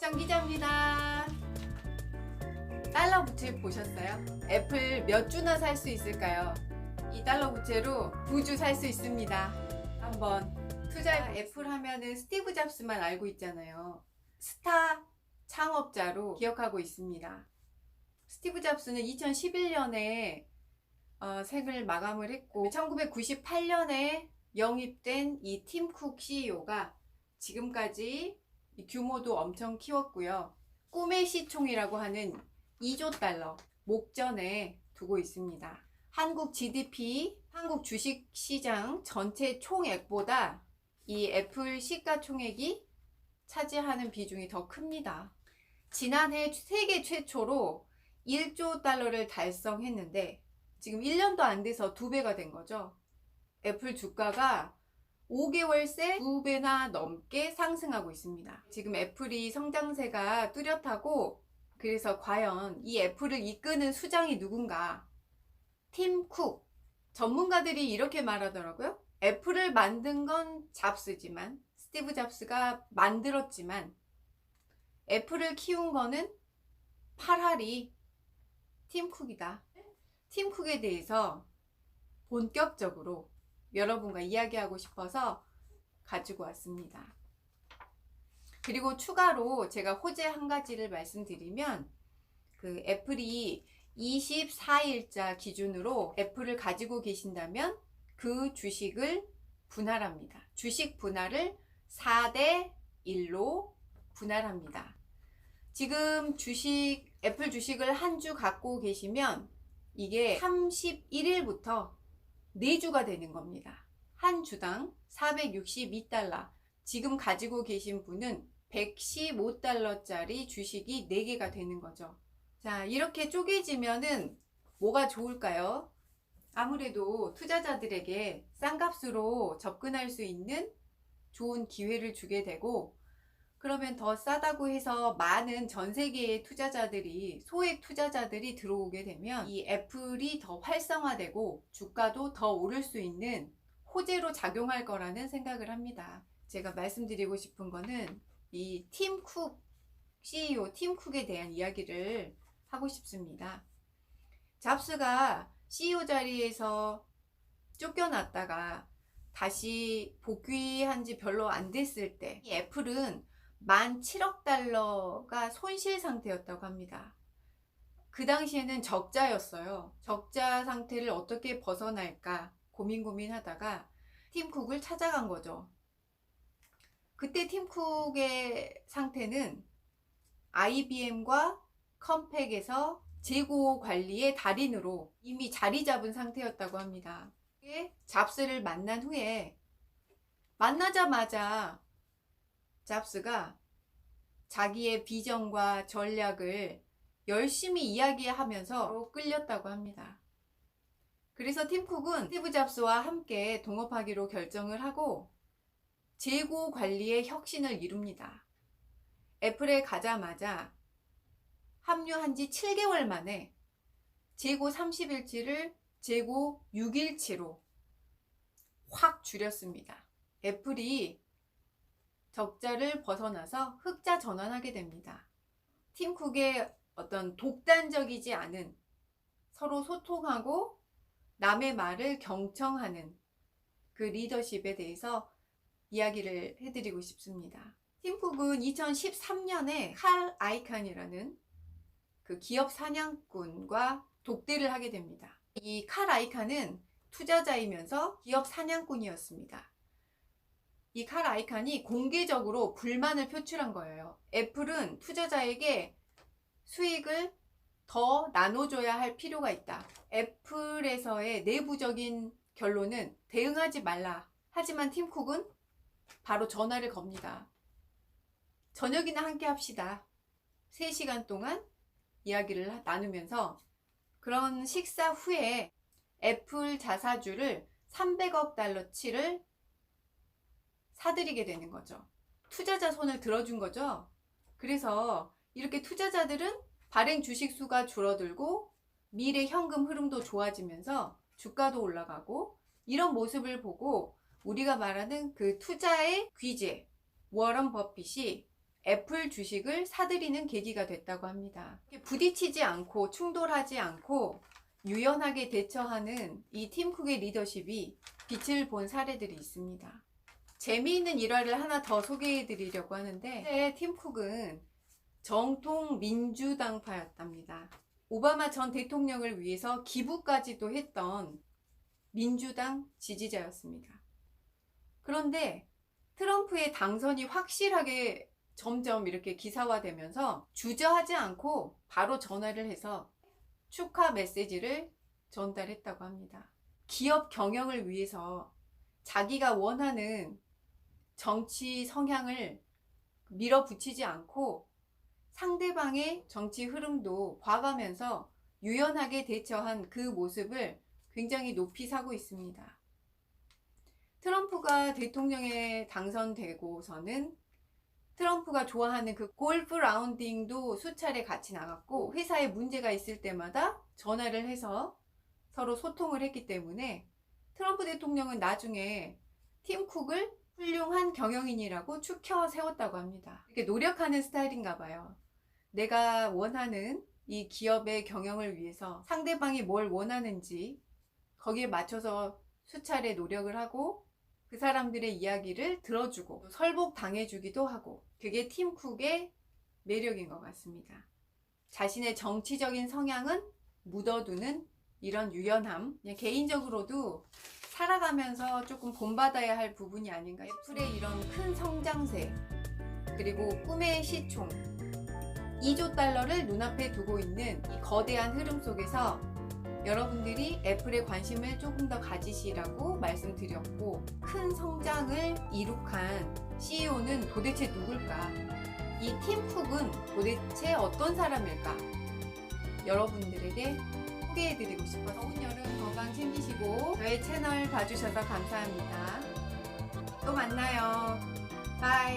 정기자입니다. 달러 부채 보셨어요? 애플 몇 주나 살 수 있을까요? 이 달러 부채로 9주 살 수 있습니다. 한번 투자. 애플 하면은 스티브 잡스만 알고 있잖아요. 스타 창업자로 기억하고 있습니다. 스티브 잡스는 2011년에 생을 마감을 했고 1998년에 영입된 이 팀 쿡 CEO가 지금까지 규모도 엄청 키웠고요. 꿈의 시총이라고 하는 2조 달러 목전에 두고 있습니다. 한국 GDP, 한국 주식시장 전체 총액보다 이 애플 시가총액이 차지하는 비중이 더 큽니다. 지난해 세계 최초로 1조 달러를 달성했는데 지금 1년도 안 돼서 2배가 된 거죠. 애플 주가가 5개월 새 2배나 넘게 상승하고 있습니다. 지금 애플이 성장세가 뚜렷하고, 그래서 과연 이 애플을 이끄는 수장이 누군가? 팀 쿡. 전문가들이 이렇게 말하더라고요. 애플을 만든 건 잡스지만, 스티브 잡스가 만들었지만 애플을 키운 거는 팔할이 팀 쿡이다. 팀 쿡에 대해서 본격적으로 여러분과 이야기하고 싶어서 가지고 왔습니다. 그리고 추가로 제가 호재 한 가지를 말씀드리면, 그 애플이 24일자 기준으로 애플을 가지고 계신다면 그 주식을 분할합니다. 주식 분할을 4대 1로 분할합니다. 지금 애플 주식을 한 주 갖고 계시면 이게 31일부터 4주가 되는 겁니다. 한 주당 462달러. 지금 가지고 계신 분은 115달러짜리 주식이 4개가 되는 거죠. 자, 이렇게 쪼개지면은 뭐가 좋을까요? 아무래도 투자자들에게 싼 값으로 접근할 수 있는 좋은 기회를 주게 되고, 그러면 더 싸다고 해서 많은 전 세계의 투자자들이, 소액 투자자들이 들어오게 되면 이 애플이 더 활성화되고 주가도 더 오를 수 있는 호재로 작용할 거라는 생각을 합니다. 제가 말씀드리고 싶은 거는 이 팀 쿡 CEO 팀 쿡에 대한 이야기를 하고 싶습니다. 잡스가 CEO 자리에서 쫓겨났다가 다시 복귀한 지 별로 안 됐을 때 이 애플은 17억 달러가 손실 상태였다고 합니다. 그 당시에는 적자였어요. 적자 상태를 어떻게 벗어날까 고민하다가 팀 쿡을 찾아간 거죠. 그때 팀 쿡의 상태는 IBM과 컴팩에서 재고 관리의 달인으로 이미 자리 잡은 상태였다고 합니다. 잡스를 만난 후에, 만나자마자 잡스가 자기의 비전과 전략을 열심히 이야기하면서 끌렸다고 합니다. 그래서 팀 쿡은 스티브 잡스와 함께 동업하기로 결정을 하고 재고 관리의 혁신을 이룹니다. 애플에 가자마자 합류한 지 7개월 만에 재고 30일치를 재고 6일치로 확 줄였습니다. 애플이 적자를 벗어나서 흑자 전환하게 됩니다. 팀 쿡의 어떤 독단적이지 않은, 서로 소통하고 남의 말을 경청하는 그 리더십에 대해서 이야기를 해드리고 싶습니다. 팀 쿡은 2013년에 칼 아이칸이라는 그 기업 사냥꾼과 독대를 하게 됩니다. 이 칼 아이칸은 투자자이면서 기업 사냥꾼이었습니다. 이 칼 아이칸이 공개적으로 불만을 표출한 거예요. 애플은 투자자에게 수익을 더 나눠줘야 할 필요가 있다. 애플에서의 내부적인 결론은 대응하지 말라. 하지만 팀 쿡은 바로 전화를 겁니다. 저녁이나 함께 합시다. 3시간 동안 이야기를 나누면서, 그런 식사 후에 애플 자사주를 300억 달러치를 사들이게 되는 거죠. 투자자 손을 들어준 거죠. 그래서 이렇게 투자자들은 발행 주식 수가 줄어들고 미래 현금 흐름도 좋아지면서 주가도 올라가고, 이런 모습을 보고 우리가 말하는 그 투자의 귀재 워런 버핏이 애플 주식을 사들이는 계기가 됐다고 합니다. 부딪히지 않고 충돌하지 않고 유연하게 대처하는 이 팀 쿡의 리더십이 빛을 본 사례들이 있습니다. 재미있는 일화를 하나 더 소개해 드리려고 하는데, 팀 쿡은 정통 민주당파였답니다. 오바마 전 대통령을 위해서 기부까지도 했던 민주당 지지자였습니다. 그런데 트럼프의 당선이 확실하게 점점 이렇게 기사화되면서 주저하지 않고 바로 전화를 해서 축하 메시지를 전달했다고 합니다. 기업 경영을 위해서 자기가 원하는 정치 성향을 밀어붙이지 않고 상대방의 정치 흐름도 봐가면서 유연하게 대처한 그 모습을 굉장히 높이 사고 있습니다. 트럼프가 대통령에 당선되고서는 트럼프가 좋아하는 그 골프 라운딩도 수차례 같이 나갔고, 회사에 문제가 있을 때마다 전화를 해서 서로 소통을 했기 때문에 트럼프 대통령은 나중에 팀 쿡을 훌륭한 경영인이라고 추켜 세웠다고 합니다. 이렇게 노력하는 스타일인가 봐요. 내가 원하는 이 기업의 경영을 위해서 상대방이 뭘 원하는지 거기에 맞춰서 수차례 노력을 하고 그 사람들의 이야기를 들어주고 설복 당해주기도 하고, 그게 팀 쿡의 매력인 것 같습니다. 자신의 정치적인 성향은 묻어두는 이런 유연함, 개인적으로도 살아가면서 조금 본받아야 할 부분이 아닌가. 애플의 이런 큰 성장세, 그리고 꿈의 시총 2조 달러를 눈앞에 두고 있는 이 거대한 흐름 속에서 여러분들이 애플에 관심을 조금 더 가지시라고 말씀드렸고, 큰 성장을 이룩한 CEO는 도대체 누굴까? 이 팀 쿡은 도대체 어떤 사람일까? 여러분들에게 소개해드리고 싶어서 온 여름 건강 챙기시고 저의 채널 봐주셔서 감사합니다. 또 만나요. 바이.